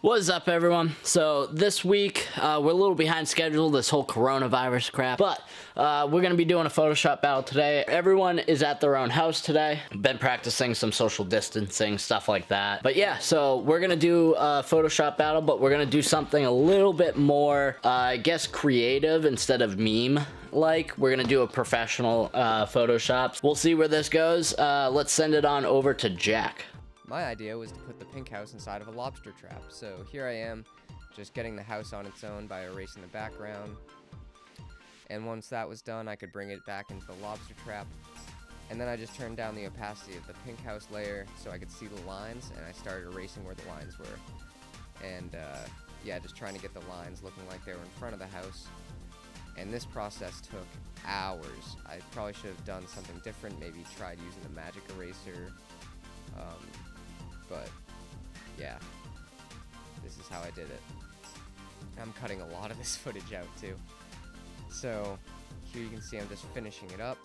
What is up, everyone? So this week we're a little behind schedule, this whole coronavirus crap, but we're gonna be doing a Photoshop battle today. Everyone is at their own house today. Been practicing some social distancing, stuff like that. But yeah, so we're gonna do a Photoshop battle, but we're gonna do something a little bit more, I guess, creative instead of meme. We're gonna do a professional Photoshop. We'll see where this goes. Let's send it on over to Jack. My idea was to put the pink house inside of a lobster trap, so here I am, just getting the house on its own by erasing the background. And once that was done, I could bring it back into the lobster trap. And then I just turned down the opacity of the pink house layer so I could see the lines, and I started erasing where the lines were. And yeah, just trying to get the lines looking like they were in front of the house. And this process took hours. I probably should have done something different, maybe tried using the magic eraser. But yeah, this is how I did it. I'm cutting a lot of this footage out too. So here you can see I'm just finishing it up.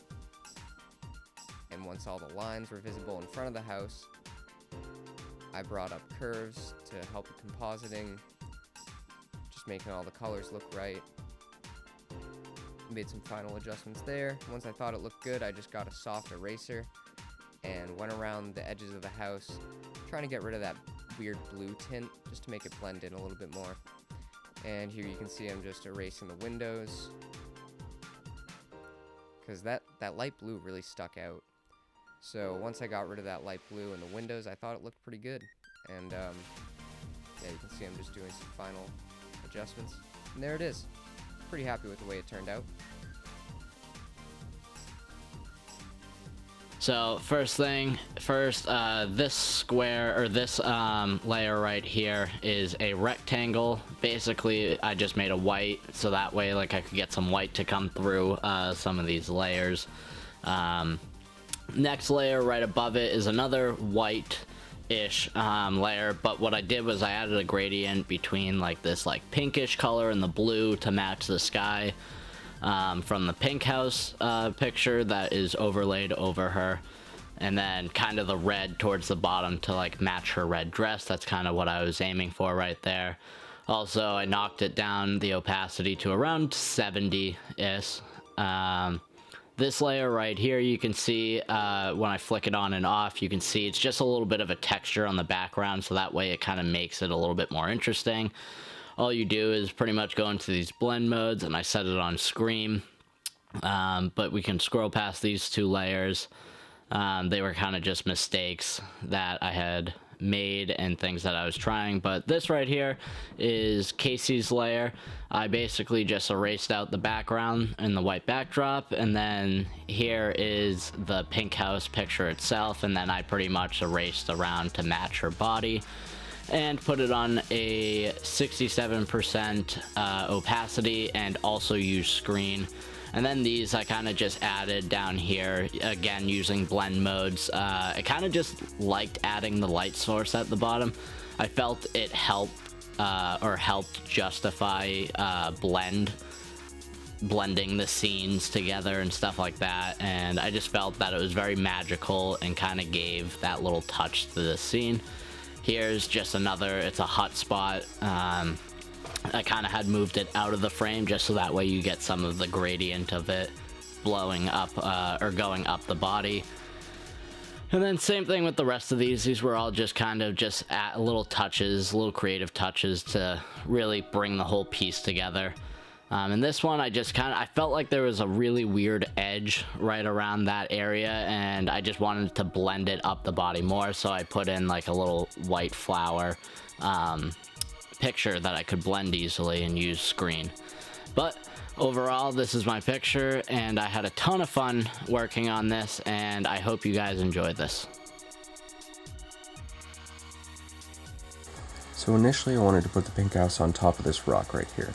And once all the lines were visible in front of the house, I brought up curves to help the compositing, just making all the colors look right. Made some final adjustments there. Once I thought it looked good, I just got a soft eraser and went around the edges of the house, trying to get rid of that weird blue tint, just to make it blend in a little bit more. And here you can see I'm just erasing the windows, because that light blue really stuck out. So once I got rid of that light blue in the windows, I thought it looked pretty good. And yeah, you can see I'm just doing some final adjustments. And there it is. Pretty happy with the way it turned out. So first thing first, this square, or this layer right here is a rectangle. Basically, I just made a white, so that way I could get some white to come through some of these layers. Next layer right above it is another white-ish layer, but what I did was I added a gradient between this pinkish color and the blue to match the sky. From the pink house picture that is overlaid over her, and then kind of the red towards the bottom to match her red dress. That's kind of what I was aiming for right there. Also, I knocked it down the opacity to around 70-ish. This layer right here, you can see when I flick it on and off, you can see it's just a little bit of a texture on the background, so that way it kind of makes it a little bit more interesting. All you do is pretty much go into these blend modes, and I set it on screen. But we can scroll past these two layers. They were kind of just mistakes that I had made and things that I was trying. But this right here is Casey's layer. I basically just erased out the background and the white backdrop, and then here is the pink house picture itself, and then I pretty much erased around to match her body and put it on a 67% opacity, and also use screen. And then these I kind of just added down here, again using blend modes. I kind of just liked adding the light source at the bottom. I felt it helped justify blending the scenes together and stuff like that, and I just felt that it was very magical and kind of gave that little touch to the scene. Here's just another, it's a hot spot. I kind of had moved it out of the frame just so that way you get some of the gradient of it blowing up or going up the body. And then same thing with the rest of these. These were all just kind of just little touches, little creative touches to really bring the whole piece together. And this one, I felt like there was a really weird edge right around that area, and I just wanted to blend it up the body more, so I put in a little white flower picture that I could blend easily and use screen. But overall, this is my picture, and I had a ton of fun working on this, and I hope you guys enjoyed this. So initially I wanted to put the pink house on top of this rock right here,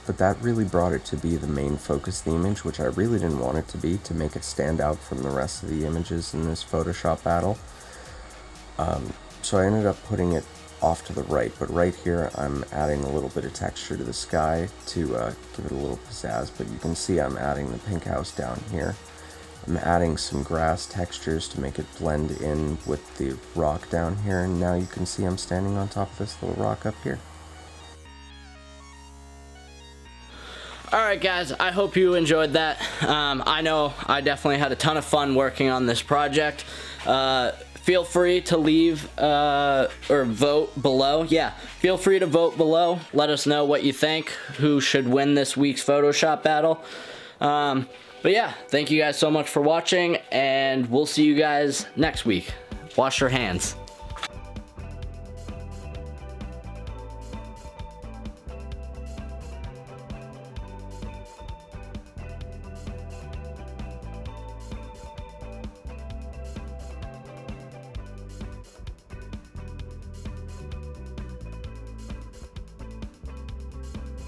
but that really brought it to be the main focus of the image, which I really didn't want it to be, to make it stand out from the rest of the images in this Photoshop battle. So I ended up putting it off to the right, but right here I'm adding a little bit of texture to the sky to give it a little pizzazz, but you can see I'm adding the pink house down here. I'm adding some grass textures to make it blend in with the rock down here, and now you can see I'm standing on top of this little rock up here. Alright guys, I hope you enjoyed that. I know I definitely had a ton of fun working on this project. Feel free to leave or vote below. Yeah, feel free to vote below. Let us know what you think, who should win this week's Photoshop battle. But yeah, thank you guys so much for watching, and we'll see you guys next week. Wash your hands.